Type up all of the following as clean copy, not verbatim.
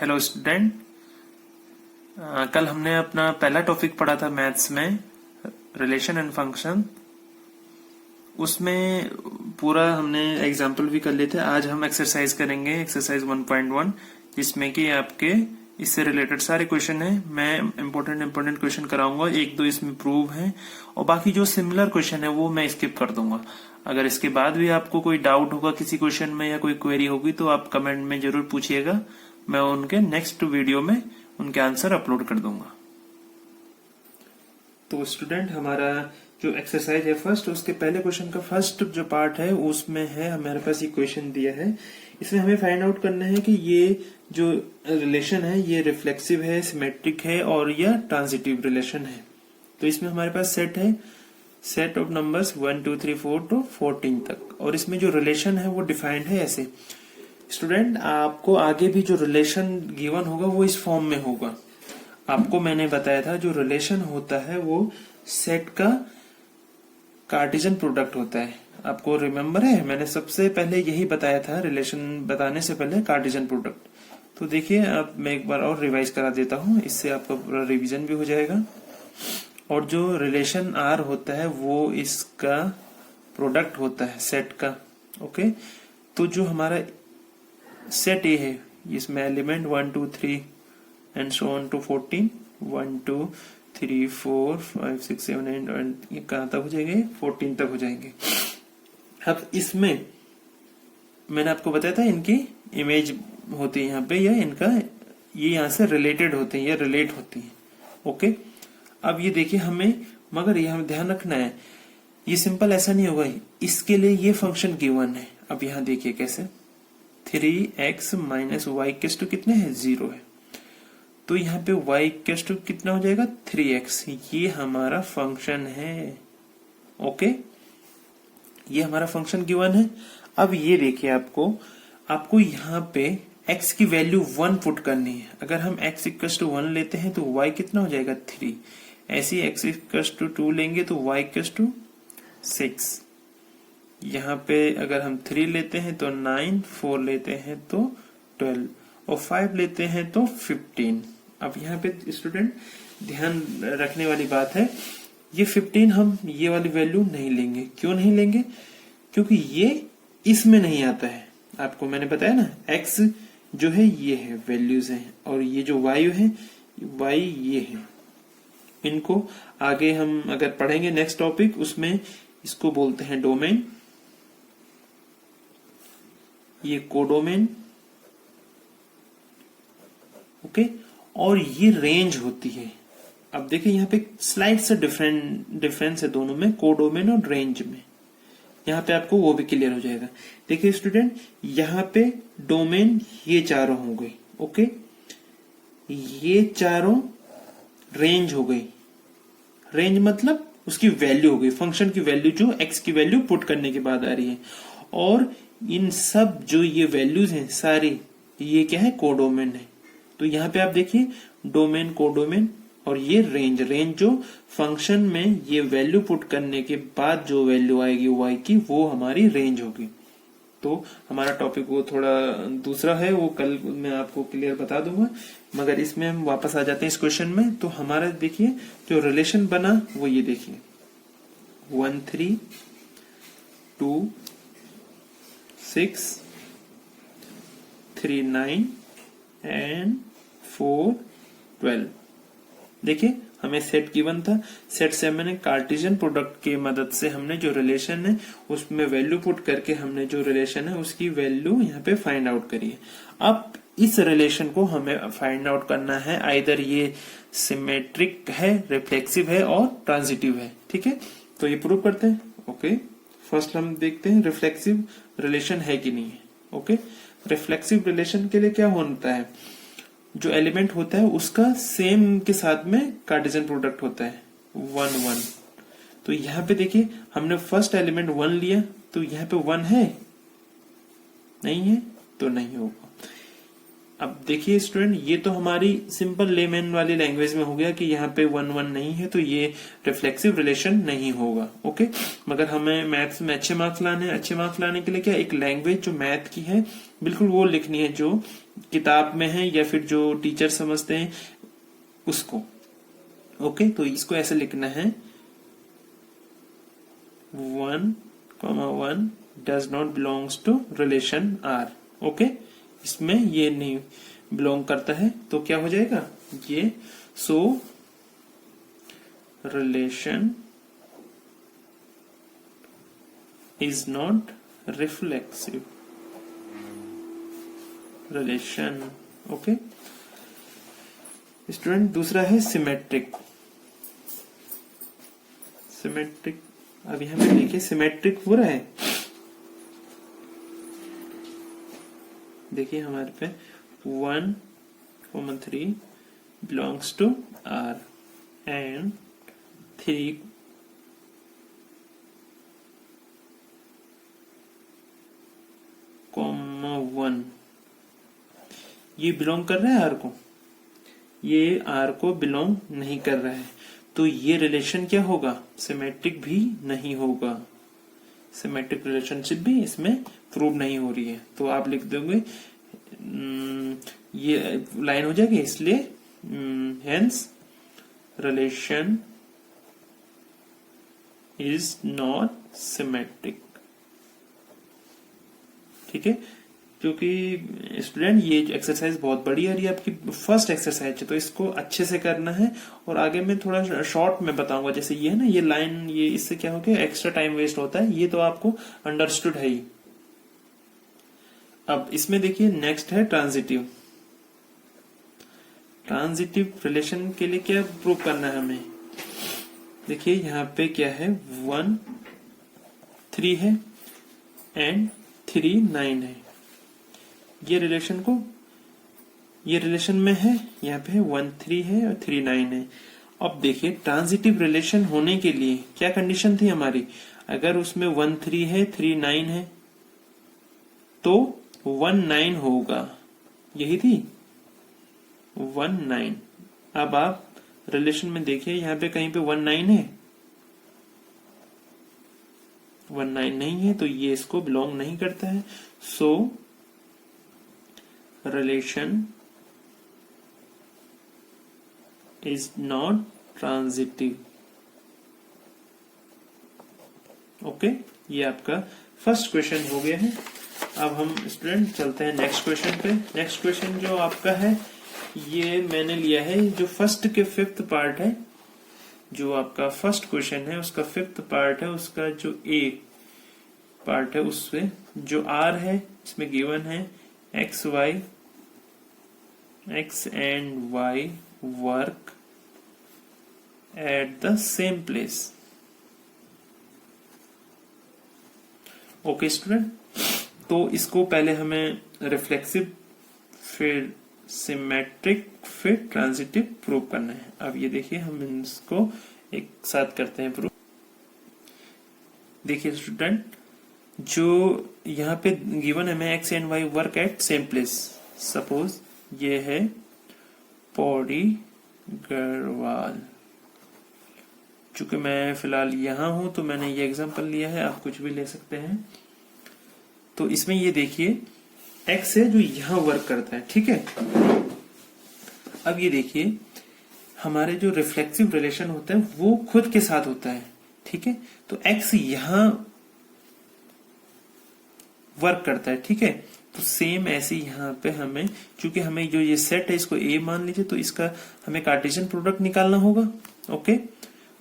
Hello student. कल हमने अपना पहला टॉपिक पढ़ा था मैथ्स में, रिलेशन एंड फंक्शन। उसमें पूरा हमने एग्जाम्पल भी कर लिए थे। आज हम एक्सरसाइज करेंगे, एक्सरसाइज 1.1, जिसमें कि आपके इससे रिलेटेड सारे क्वेश्चन हैं। मैं इम्पोर्टेंट क्वेश्चन कराऊंगा, एक दो इसमें प्रूव हैं और बाकी जो सिमिलर क्वेश्चन है वो मैं स्किप कर दूंगा। अगर इसके बाद भी आपको कोई डाउट होगा किसी क्वेश्चन में या कोई क्वेरी होगी तो आप कमेंट में जरूर पूछिएगा, मैं उनके नेक्स्ट वीडियो में उनके आंसर अपलोड कर दूंगा। तो स्टूडेंट, हमारा जो एक्सरसाइज है फर्स्ट, उसके पहले क्वेश्चन का फर्स्ट जो पार्ट है उसमें है हमारे पास ये क्वेश्चन दिया है। इसमें हमें फाइंड आउट करना है कि ये जो रिलेशन है ये रिफ्लेक्सिव है, सिमेट्रिक है और या ट्रांजिटिव रिलेशन है। तो इसमें हमारे पास सेट है, सेट ऑफ नंबर्स 1 2 3 4 to 14 तक, और इसमें जो रिलेशन है वो डिफाइंड है ऐसे। स्टूडेंट, आपको आगे भी जो रिलेशन गिवन होगा वो इस फॉर्म में होगा। आपको मैंने बताया था जो रिलेशन होता है वो सेट का कार्टेशियन प्रोडक्ट होता है। आपको रिमेम्बर है, मैंने सबसे पहले यही बताया था, रिलेशन बताने से पहले कार्टेशियन प्रोडक्ट। तो देखिए, अब मैं एक बार और रिवाइज करा देता हूँ, इससे आपका पूरा रिवीजन भी हो जाएगा। और जो रिलेशन आर होता है वो इसका प्रोडक्ट होता है सेट का। ओके, तो जो हमारा सेट ए है इसमें element 1 2 3 and so on to 14, 1 2 3 4 5 6 7 8 ये कहां तक हो जाएंगे? 14 तक हो जाएंगे। अब इसमें मैंने आपको बताया था इनकी इमेज होती है यहाँ पे, या इनका ये यहाँ से रिलेटेड होते हैं या रिलेट होती है। ओके, अब ये देखिए हमें, मगर ये हमें ध्यान रखना है, ये सिंपल ऐसा नहीं होगा। इसके लिए ये फंक्शन गिवन है। अब यहाँ देखिए कैसे, 3x minus Y case to कितने है? 0 है। तो यहाँ पे y केस टू कितना हो जाएगा? 3x। ये हमारा फंक्शन है। ओके, ये हमारा फंक्शन गिवन है। अब ये देखिए, आपको यहाँ पे x की वैल्यू 1 पुट करनी है। अगर हम x इक्वल टू 1 लेते हैं तो y कितना हो जाएगा? 3। ऐसे ही x इक्वल टू 2 लेंगे तो y इक्वल टू 6। यहाँ पे अगर हम 3 लेते हैं तो 9, 4 लेते हैं तो 12 और 5 लेते हैं तो 15। अब यहाँ पे स्टूडेंट ध्यान रखने वाली बात है, ये 15 हम ये वाली वैल्यू नहीं लेंगे। क्यों नहीं लेंगे? क्योंकि ये इसमें नहीं आता है। आपको मैंने बताया ना, x जो है ये है, वैल्यूज है, और ये जो y है, y ये है। इनको आगे हम अगर पढ़ेंगे नेक्स्ट टॉपिक, उसमें इसको बोलते हैं डोमेन, ये कोडोमेन। ओके, और ये रेंज होती है। अब देखिए यहाँ पे स्लाइड से डिफरेंस है दोनों में, कोडोमेन और रेंज में। यहाँ पे आपको वो भी क्लियर हो जाएगा। देखिए स्टूडेंट, यहाँ पे डोमेन ये चारों हो गई। ओके, ये चारों रेंज हो गई। रेंज मतलब उसकी वैल्यू हो गई, फंक्शन की वैल्यू जो x की वैल्यू पुट करने के बाद आ रही है। और इन सब जो ये वैल्यूज हैं सारी, ये क्या है? कोडोमेन है। तो यहाँ पे आप देखिए डोमेन, कोडोमेन, और ये रेंज जो फंक्शन में ये वैल्यू पुट करने के बाद जो वैल्यू आएगी y की, वो हमारी रेंज होगी। तो हमारा टॉपिक वो थोड़ा दूसरा है, वो कल मैं आपको क्लियर बता दूंगा। मगर इसमें हम वापस आ जाते हैं इस क्वेश्चन में। तो हमारा देखिए जो रिलेशन बना वो ये देखिए, 1 3 2 6 3 9 एंड 4 12। देखिए हमें सेट गिवन था, सेट से मैंने कार्टेशियन प्रोडक्ट की मदद से हमने जो रिलेशन है उसमें वैल्यू पुट करके हमने जो रिलेशन है उसकी वैल्यू यहाँ पे फाइंड आउट करी है। अब इस रिलेशन को हमें फाइंड आउट करना है, आइदर ये सिमेट्रिक है, रिफ्लेक्सिव है और ट्रांजिटिव है। ठीक है, तो ये प्रूव करते हैं। ओके, फर्स्ट हम देखते हैं रिफ्लेक्सिव रिलेशन है कि नहीं है। ओके, रिफ्लेक्सिव रिलेशन के लिए क्या होता है? जो एलिमेंट होता है उसका सेम के साथ में कार्टेशियन प्रोडक्ट होता है 1 1। तो यहाँ पे देखिए हमने फर्स्ट एलिमेंट 1 लिया, तो यहाँ पे 1 है, नहीं है तो नहीं होगा। अब देखिए स्टूडेंट, ये तो हमारी सिंपल लेमैन वाली लैंग्वेज में हो गया कि यहाँ पे 1 1 नहीं है तो ये रिफ्लेक्सिव रिलेशन नहीं होगा। ओके, मगर हमें मैथ्स में अच्छे मार्क्स लाने हैं। अच्छे मार्क्स लाने के लिए क्या, एक लैंग्वेज जो मैथ की है बिल्कुल वो लिखनी है जो किताब में है या फिर जो टीचर समझते हैं उसको। ओके, तो इसको ऐसे लिखना है 1, 1 does not belongs to relation R. Okay, इसमें ये नहीं बिलोंग करता है तो क्या हो जाएगा ये, सो relation is not reflexive relation. Okay student, दूसरा है सिमेट्रिक। सिमेट्रिक, अब यहां पे देखिए सिमेट्रिक हो रहा है, देखिए हमारे पे 1, 3 बिलोंग्स टू R एंड 3 1 ये बिलोंग कर रहा है R को, ये R को बिलोंग नहीं कर रहा है, तो ये रिलेशन क्या होगा, सिमेट्रिक भी नहीं होगा। सिमेट्रिक रिलेशनशिप भी इसमें प्रूव नहीं हो रही है, तो आप लिख दोगे ये लाइन हो जाएगी, इसलिए hence relation is not symmetric. ठीक है, क्योंकि स्टूडेंट ये एक्सरसाइज बहुत बड़ी है, ये आपकी फर्स्ट एक्सरसाइज है तो इसको अच्छे से करना है, और आगे मैं थोड़ा शॉर्ट में बताऊंगा। जैसे ये है ना, ये लाइन, ये इससे क्या हो गया, एक्स्ट्रा टाइम वेस्ट होता है, ये तो आपको अंडरस्टूड है ही। अब इसमें देखिए नेक्स्ट है ट्रांजिटिव। ट्रांजिटिव रिलेशन के लिए क्या प्रूव करना है हमें, देखिए यहाँ पे क्या है, 1 3 है एंड 3 9 है, ये रिलेशन को, ये रिलेशन में है, यहाँ पे 1 3 है और 3 9 है। अब देखिए ट्रांजिटिव रिलेशन होने के लिए क्या कंडीशन थी हमारी, अगर उसमें 1 3 है 3 9 है तो 1 9 होगा, यही थी 1 9। अब आप रिलेशन में देखिए यहाँ पे कहीं पे 1 9 है, 1 9 नहीं है तो ये इसको बिलोंग नहीं करता है, सो relation is not transitive। Okay, ये आपका फर्स्ट क्वेश्चन हो गया है। अब हम स्टूडेंट चलते हैं नेक्स्ट क्वेश्चन पे। नेक्स्ट क्वेश्चन जो आपका है, ये मैंने लिया है जो फर्स्ट के 5th पार्ट है, जो आपका फर्स्ट क्वेश्चन है उसका 5th पार्ट है, उसका जो ए पार्ट है उससे जो आर है इसमें गिवन है x and y work at the same place। Okay student, तो इसको पहले हमें रिफ्लेक्सिव, फिर सिमेट्रिक, फिर ट्रांजिटिव प्रूव करना है। अब ये देखिए हम इसको एक साथ करते हैं प्रूव। देखिए स्टूडेंट, जो यहाँ पे गिवन है मैं x and y work at same place, suppose ये है पौड़ी गढ़वाल, चूंकि मैं फिलहाल यहाँ हूं तो मैंने ये एग्जांपल लिया है, आप कुछ भी ले सकते हैं। तो इसमें ये देखिए x है जो यहाँ वर्क करता है, ठीक है। अब ये देखिए हमारे जो रिफ्लेक्सिव रिलेशन होता है वो खुद के साथ होता है, ठीक है। तो x यहाँ वर्क करता है, ठीक है। तो सेम ऐसे यहाँ पे हमें, चूंकि हमें जो ये सेट है इसको A मान लीजिए, तो इसका हमें कार्टेशियन प्रोडक्ट निकालना होगा। ओके,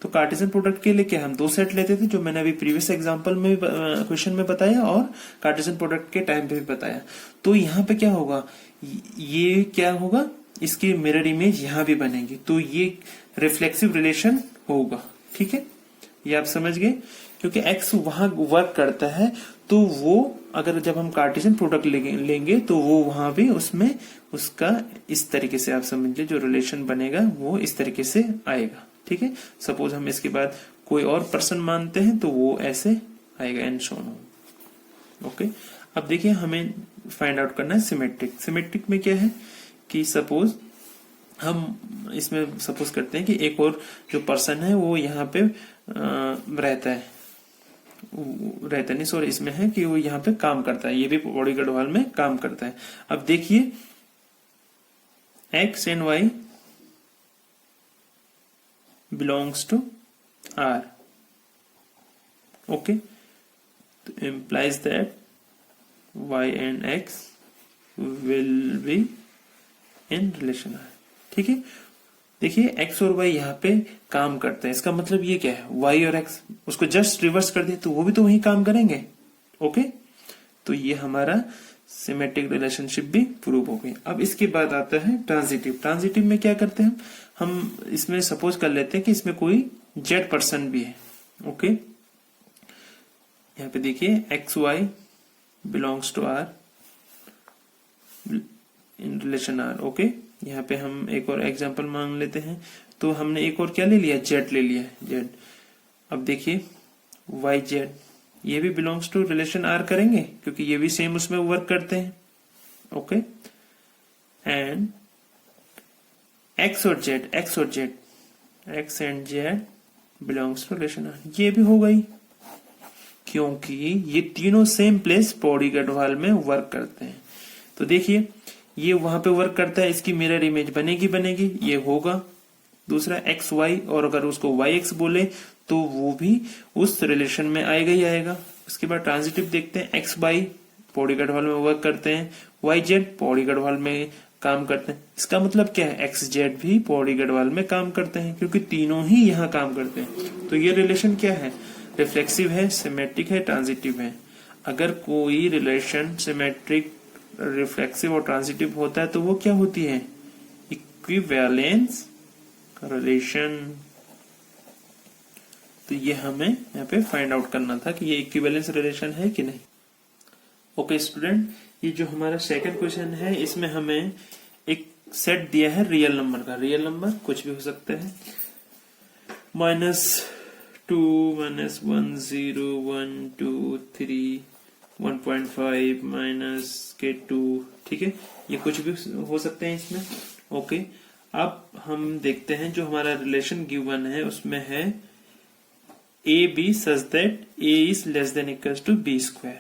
तो कार्टेशियन प्रोडक्ट के लिए क्या हम 2 सेट लेते थे, जो मैंने अभी प्रीवियस एग्जांपल में क्वेश्चन में बताया और कार्टेशियन प्रोडक्ट के टाइम पे भी बताया। तो यहाँ पे क्या होगा, ये क्या होगा, इसकी मिरर इमेज यहाँ भी बनेगी, तो ये रिफ्लेक्सिव रिलेशन होगा, ठीक है। ये आप समझ गए, क्योंकि x वहां वर्क करता है तो वो अगर जब हम कार्टेशियन प्रोडक्ट लेंगे तो वो वहां भी उसमें उसका इस तरीके से आप समझ लीजिए जो रिलेशन बनेगा वो इस तरीके से आएगा, ठीक है। सपोज हम इसके बाद कोई और पर्सन मानते हैं तो वो ऐसे आएगा एंड सो ऑन। ओके, अब देखिए हमें फाइंड आउट करना है सिमेट्रिक। सिमेट्रिक में क्या है कि सपोज हम इसमें सपोज करते हैं कि एक और जो पर्सन है वो यहाँ पे रहता नहीं, सॉरी, इसमें है कि वो यहाँ पे काम करता है, ये भी बॉडी गढ़वाल में काम करता है। अब देखिए x and y belongs to r, okay, तो implies that y and x will be in relation r, ठीक है। देखिए x और y यहाँ पे काम करते हैं, इसका मतलब ये क्या है, y और x, उसको जस्ट रिवर्स कर दिए तो वो भी तो वही काम करेंगे, ओके। तो ये हमारा सिमेट्रिक रिलेशनशिप भी प्रूव हो गई। अब इसके बाद आता है ट्रांजिटिव। ट्रांजिटिव में क्या करते हैं हम इसमें सपोज कर लेते हैं कि इसमें कोई जेड पर्सन भी है, ओके। यहाँ पे देखिए X Y belongs to R in relation R, okay. यहाँ पे हम एक और एग्जांपल मान लेते हैं, तो हमने एक और क्या ले लिया, जेड ले लिया, जेड। अब देखिए वाई जेड, ये भी बिलोंग्स टू रिलेशन आर करेंगे क्योंकि ये भी सेम उसमें वर्क करते हैं, ओके। एंड एक्स और Z, X and Z belongs to relation R, ये भी हो गई क्योंकि ये तीनों सेम प्लेस बॉडी गढ़वाल में वर्क करते हैं। तो देखिए ये वहां पे वर्क करता है, इसकी मिरर इमेज बनेगी, ये होगा। दूसरा एक्स वाई, और अगर उसको वाई एक्स बोले तो वो भी उस रिलेशन में आएगा ही आएगा। उसके बाद ट्रांजिटिव देखते हैं, एक्स वाई बॉडी गढ़वाल में वर्क करते हैं, वाई जेड बॉडी गढ़वाल में काम करते हैं। इसका मतलब क्या है, एक्स जेड भी बॉडी गढ़वाल में काम करते हैं क्योंकि तीनों ही यहाँ काम करते हैं। तो ये रिलेशन क्या है, रिफ्लेक्सिव है, सिमेट्रिक है, ट्रांजिटिव है। अगर कोई रिलेशन सिमेट्रिक, रिफ्लेक्सिव और ट्रांजिटिव होता है तो वो क्या होती है, इक्विवेलेंस रिलेशन। तो ये हमें यहाँ पे फाइंड आउट करना था कि ये इक्विवेलेंस रिलेशन है कि नहीं। ओके स्टूडेंट, ये जो हमारा सेकंड क्वेश्चन है इसमें हमें एक सेट दिया है रियल नंबर का। रियल नंबर कुछ भी हो सकता है, -2, -1, 0, 1, 2, 3, 1.5, -2, ठीक है, ये कुछ भी हो सकते हैं इसमें, ओके। अब हम देखते हैं जो हमारा रिलेशन गिवन है उसमें है AB such that A is less than equals to B square।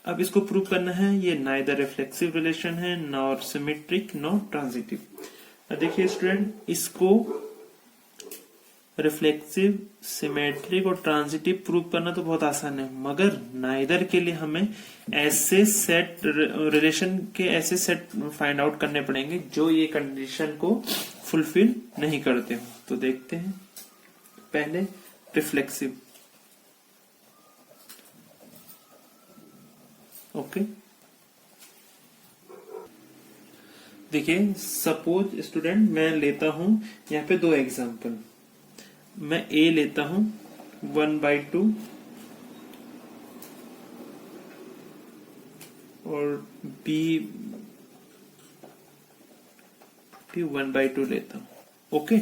अब इसको प्रूव करना है, ये नाइदर रिफ्लेक्सिव रिलेशन है, नॉर सिमेट्रिक, नॉर ट्रांजिटिव। देखिए स्टूडेंट, इसको रिफ्लेक्सिव, सिमेट्रिक और ट्रांजिटिव प्रूव करना तो बहुत आसान है, मगर नाइदर के लिए हमें ऐसे सेट रिलेशन के ऐसे सेट फाइंड आउट करने पड़ेंगे जो ये कंडीशन को फुलफिल नहीं करते हो। तो देखते हैं पहले रिफ्लेक्सिव, ओके। देखिए सपोज स्टूडेंट मैं लेता हूं यहाँ पे दो एग्जांपल, मैं A लेता हूं 1/2 और B भी 1/2 लेता हूं, ओके।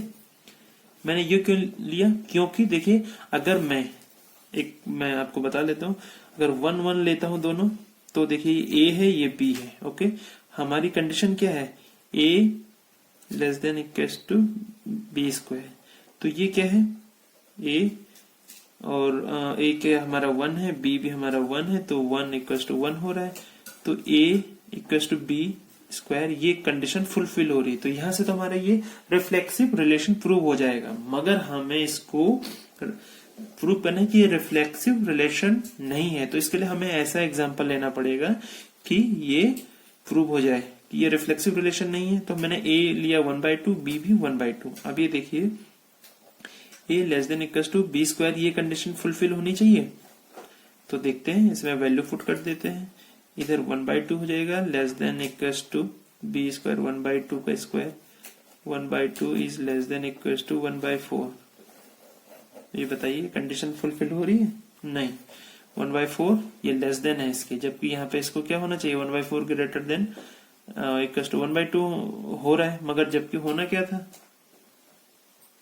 मैंने ये क्यों लिया, क्योंकि देखिए अगर मैं आपको बता लेता हूं, अगर 1, 1 लेता हूं दोनों, तो देखिए A है ये B है, ओके। हमारी कंडीशन क्या है, A less than equals to B square. तो ये क्या है, A और A क्या हमारा 1 है, B भी हमारा 1 है, तो 1 इक्वल्स टू 1 हो रहा है, तो A equals to B square, ये कंडीशन फुलफिल हो रही है। तो यहां से तो हमारा ये रिफ्लेक्सिव रिलेशन प्रूव हो जाएगा, मगर हमें इसको प्रूव करना है कि ये रिफ्लेक्सिव रिलेशन नहीं है। तो इसके लिए हमें ऐसा एग्जांपल लेना पड़ेगा कि ये प्रूव हो जाए कि ये रिफ्लेक्सिव रिलेशन नहीं है। तो मैंने A लिया 1/2, B भी 1/2। अब ये देखिए A less than equals to B square, ये कंडीशन फुलफिल होनी चाहिए। तो देखते हैं, इसमें वैल्यू पुट कर देते हैं, इधर 1/2 हो जाएगा, less than equals to B square, 1/2 का square, 1/2 is less than equals to 1/4। ये बताइए कंडीशन फुलफिल हो रही है, नहीं। 1/4 ये लेस देन है इसके, जबकि यहाँ पे इसको क्या होना चाहिए, 1/4 ग्रेटर देन इक्वल्स टू 1/2 हो रहा है, मगर जबकि होना क्या था,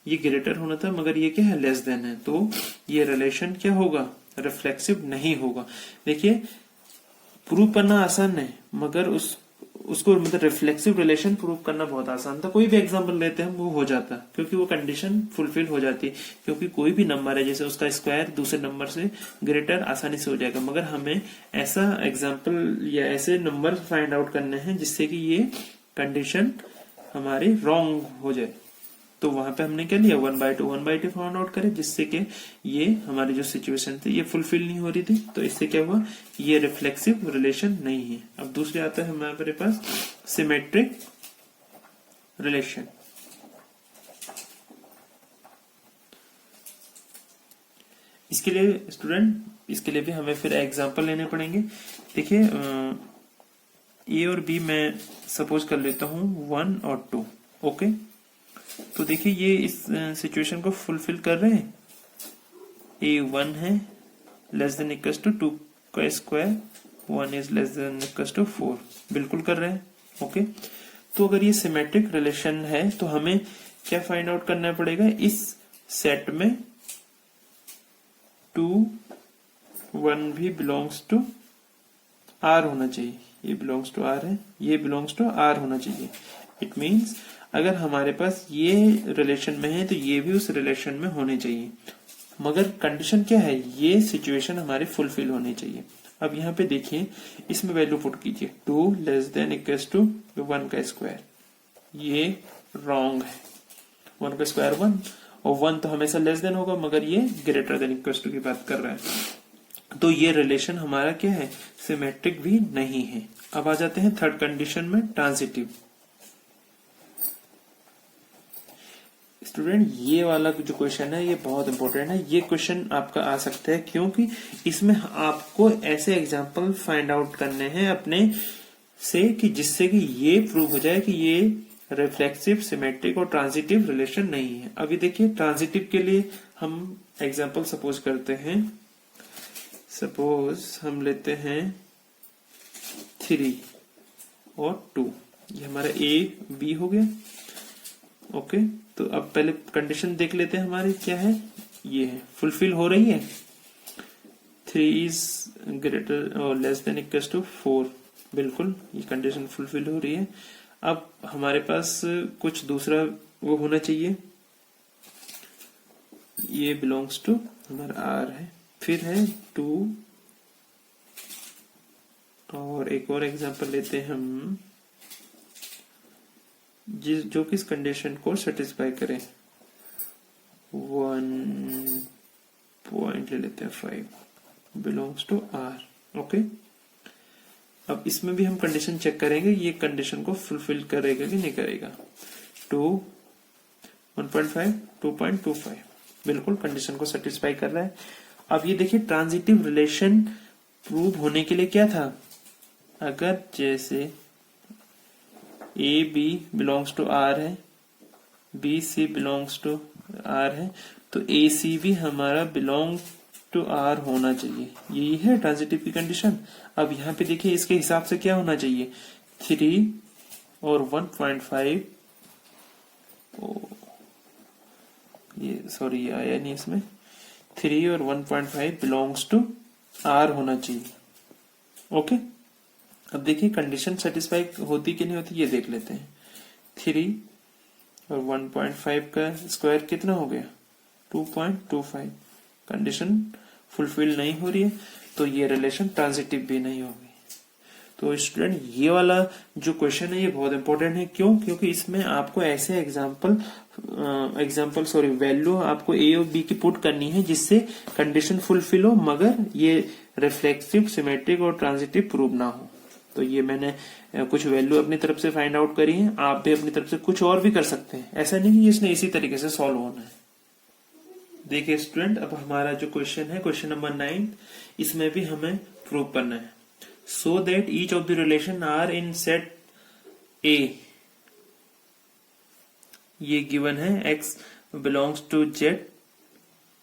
ये ग्रेटर होना था, मगर ये क्या है, लेस देन है। तो ये रिलेशन क्या होगा, रिफ्लेक्सिव नहीं होगा। देखिए प्रूव करना आसान है, मगर उसको मतलब रिफ्लेक्सिव रिलेशन प्रूव करना बहुत आसान था। कोई भी एग्जांपल लेते हैं वो हो जाता, क्योंकि वो कंडीशन फुलफिल हो जाती है, क्योंकि कोई भी नंबर है जैसे उसका स्क्वायर दूसरे नंबर से ग्रेटर आसानी से हो जाएगा। मगर हमें ऐसा एग्जांपल या ऐसे नंबर फाइंड आउट करने हैं जिससे कि ये कंडीशन हमारी रॉन्ग हो जाए। तो वहां पे हमने क्या लिया, 1/2 फाइंड आउट करे, जिससे कि ये हमारी जो सिचुएशन थी ये फुलफिल नहीं हो रही थी। तो इससे क्या हुआ, ये रिफ्लेक्सिव रिलेशन नहीं है। अब दूसरे आता है हमारे पास सिमेट्रिक रिलेशन। इसके लिए स्टूडेंट, इसके लिए भी हमें फिर एग्जांपल लेने पड़ेंगे। देखिए ए और बी मैं सपोज कर लेता हूं 1 और 2। ओके, तो देखिए ये इस सिचुएशन को फुलफिल कर रहे हैं। ए 1 है लेस देन इक्वल्स टू 2 का square, 1 is less than equals to 4, बिल्कुल कर रहे हैं। ओके, तो अगर ये सिमेट्रिक रिलेशन है तो हमें क्या फाइंड आउट करना पड़ेगा, इस सेट में 2 1 भी बिलोंग्स टू आर होना चाहिए। ये बिलोंग्स टू आर है, ये बिलोंग्स टू आर होना चाहिए। इट मीन्स अगर हमारे पास ये रिलेशन में है तो ये भी उस रिलेशन में होने चाहिए, मगर कंडीशन क्या है, ये सिचुएशन हमारी फुलफिल होनी चाहिए। अब यहाँ पे देखिए, इसमें वैल्यू पुट कीजिए 2 लेस देन इक्वल्स टू 1 का स्क्वायर, ये रॉन्ग है। 1 का स्क्वायर 1 और 1 तो हमेशा लेस देन होगा, मगर ये ग्रेटर देन इक्वल्स टू की बात कर रहा है। तो ये रिलेशन हमारा क्या है, सिमेट्रिक भी नहीं है। अब आ जाते हैं थर्ड कंडीशन में, ट्रांजिटिव। स्टूडेंट ये वाला जो क्वेश्चन है ये बहुत इंपॉर्टेंट है। ये क्वेश्चन आपका आ सकता है क्योंकि इसमें आपको ऐसे एग्जांपल फाइंड आउट करने हैं अपने से कि जिससे कि ये प्रूव हो जाए कि ये रिफ्लेक्सिव, सिमेट्रिक और ट्रांजिटिव रिलेशन नहीं है। अभी देखिए ट्रांजिटिव के लिए हम एग्जांपल सपोज करते हैं। सपोज हम लेते हैं 3 और 2, ये हमारा ए बी हो गया। ओके, तो अब पहले कंडीशन देख लेते हैं हमारी क्या है, ये है फुलफिल हो रही है। 3 इज ग्रेटर और लेस देन इक्वल्स टू 4, बिल्कुल ये कंडीशन फुलफिल हो रही है। अब हमारे पास कुछ दूसरा वो होना चाहिए, ये बिलोंग्स टू हमारा आर है, फिर है 2 और एक और एग्जांपल लेते हैं हम जो किस कंडीशन को सेटिस्फाई करे। 1 पॉइंट ले लेते हैं 5 बिलोंग्स टू आर। ओके, अब इसमें भी हम कंडीशन चेक करेंगे ये कंडीशन को फुलफिल करेगा कि नहीं करेगा। 2 1.5 2.25 बिल्कुल कंडीशन को सेटिस्फाई कर रहा है। अब ये देखिए ट्रांजिटिव रिलेशन प्रूव होने के लिए क्या था, अगर जैसे A B belongs to R है, B C belongs to R है, तो ए सी भी हमारा बिलोंग टू आर होना चाहिए। यही है ट्रांजिटिव की कंडीशन। अब यहाँ पे देखिए इसके हिसाब से क्या होना चाहिए, 3 और 1.5, ये सॉरी ये आया नहीं इसमें, 3 और 1.5 बिलोंग्स टू आर होना चाहिए। ओके, अब देखिए कंडीशन सेटिस्फाई होती कि नहीं होती ये देख लेते हैं। 3 और 1.5 का स्क्वायर कितना हो गया, 2.25। कंडीशन फुलफिल नहीं हो रही है तो ये रिलेशन ट्रांजिटिव भी नहीं होगी। तो स्टूडेंट ये वाला जो क्वेश्चन है ये बहुत इंपॉर्टेंट है। क्यों, क्योंकि इसमें आपको ऐसे वैल्यू आपको ए और बी की पुट करनी है जिससे कंडीशन फुलफिल हो, मगर ये रिफ्लेक्सिव, सिमेट्रिक और ट्रांजिटिव प्रूव ना हो। तो ये मैंने कुछ वैल्यू अपनी तरफ से फाइंड आउट करी है, आप भी अपनी तरफ से कुछ और भी कर सकते हैं। ऐसा नहीं कि इसने इसी तरीके से सॉल्व होना है। देखिए स्टूडेंट, अब हमारा जो क्वेश्चन है, क्वेश्चन नंबर 9, इसमें भी हमें प्रूव करना है। So that each of the relation R in set A, ये गिवन है x belongs to z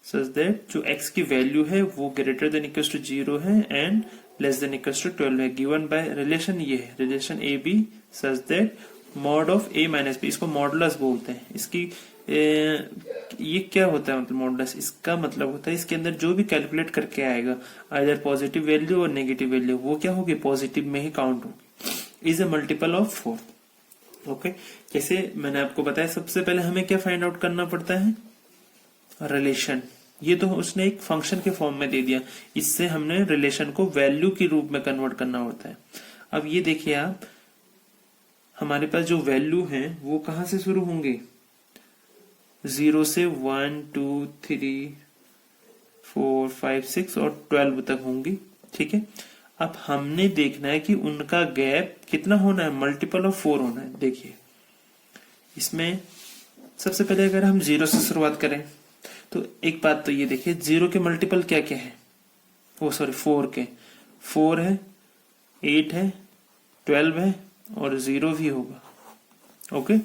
such that जो x की वैल्यू है वो ग्रेटर देन इक्वल्स टू 0 है and less than equals to 12 है। गिवन बाय रिलेशन ये है, relation A B such that mod of a minus B, इसको मॉडुलस बोलते हैं। इसकी ये क्या होता है मतलब मॉडुलस, इसका मतलब होता है इसके अंदर जो भी कैलकुलेट करके आएगा आइदर पॉजिटिव वैल्यू और नेगेटिव वैल्यू, वो क्या होगी, पॉजिटिव में ही काउंट होगी, is a multiple of 4। Okay, जैसे मैंने आपको बताया सबसे पहले हमें क्या फाइंड आउट करना पड़ता है, रिलेशन। ये तो उसने एक फंक्शन के फॉर्म में दे दिया, इससे हमने रिलेशन को वैल्यू के रूप में कन्वर्ट करना होता है। अब ये देखिए आप, हमारे पास जो वैल्यू है वो कहां से शुरू होंगे, 0 से 1 2 3 4 5 6 और 12 तक होंगी। ठीक है, अब हमने देखना है कि उनका गैप कितना होना है, मल्टीपल ऑफ 4 होना है। देखिए इसमें सबसे पहले अगर हम 0 से शुरुआत करें तो एक बात तो ये देखिए, 0 के मल्टीपल क्या क्या है, वो सॉरी 4 के, 4 है, 8 है, 12 है और 0 भी होगा। ओके,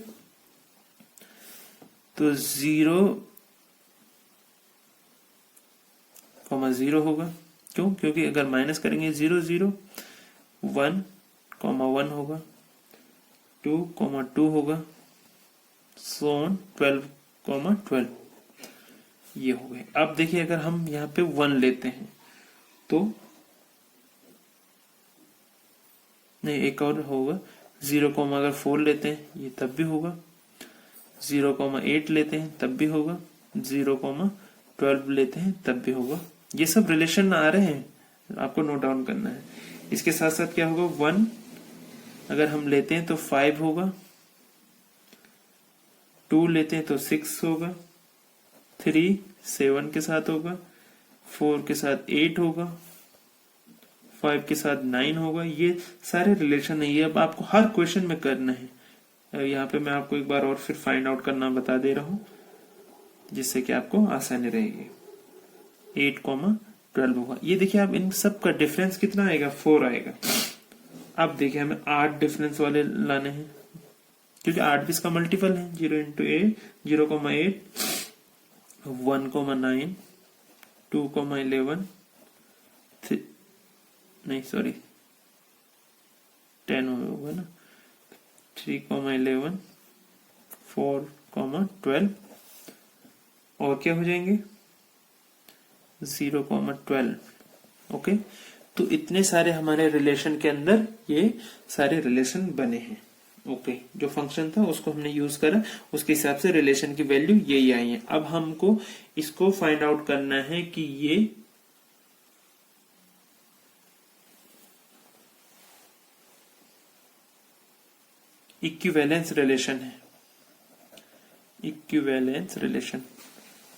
तो 0,0 होगा, क्यों, क्योंकि अगर माइनस करेंगे 0 0, 1, 1 होगा, 2, 2 होगा, सो ऑन 12, 12 ये हो गए। अब देखिए अगर हम यहाँ पे 1 लेते हैं तो नहीं, एक और होगा, 0, अगर 4 लेते हैं ये तब भी होगा, 0,8 लेते हैं तब भी होगा, 0,12 लेते हैं तब भी होगा। ये सब रिलेशन आ रहे हैं, आपको नोट डाउन करना है। इसके साथ साथ क्या होगा, 1 अगर हम लेते हैं तो 5 होगा, 2 लेते हैं तो 6 होगा, 3 7 के साथ होगा, 4 के साथ 8 होगा, 5 के साथ 9 होगा। ये सारे रिलेशन है, ये अब आपको हर क्वेश्चन में करना है। यहाँ पे मैं आपको एक बार और फिर फाइंड आउट करना बता दे रहा हूं, जिससे कि आपको आसानी रहेगी। 8,12 होगा। ये देखिए आप, इन सब का डिफरेंस कितना आएगा, 4 आएगा। अब देखिए हमें 8 डिफरेंस वाले लाने हैं, क्योंकि 8 भी इसका मल्टीपल है, 0 इंटू 8, 0,8, 1,9, 2,11, नहीं सॉरी 10 होगा ना, 3,11, 4,12 और क्या हो जाएंगे 0,12। ओके, तो इतने सारे हमारे रिलेशन के अंदर ये सारे रिलेशन बने हैं। ओके, जो फंक्शन था उसको हमने यूज करा, उसके हिसाब से रिलेशन की वैल्यू यही आई है। अब हमको इसको फाइंड आउट करना है कि ये इक्विवेलेंस रिलेशन है, इक्विवेलेंस रिलेशन।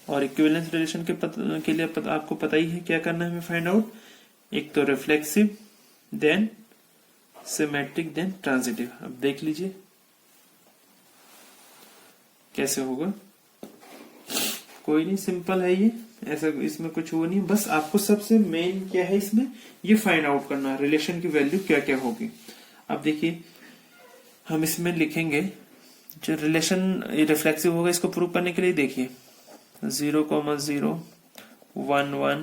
और इक्विवेलेंस रिलेशन के लिए आपको पता ही है क्या करना है हमें फाइंड आउट, एक तो reflexive, then symmetric, then transitive. अब देख लीजिए कैसे होगा, कोई नहीं, सिंपल है ये, ऐसा इसमें कुछ वो नहीं, बस आपको सबसे मेन क्या है इसमें, ये फाइंड आउट करना है रिलेशन की वैल्यू क्या क्या होगी। अब देखिए हम इसमें लिखेंगे जो रिलेशन रिफ्लेक्सिव होगा, इसको प्रूव करने के लिए देखिए 0,0, 1 1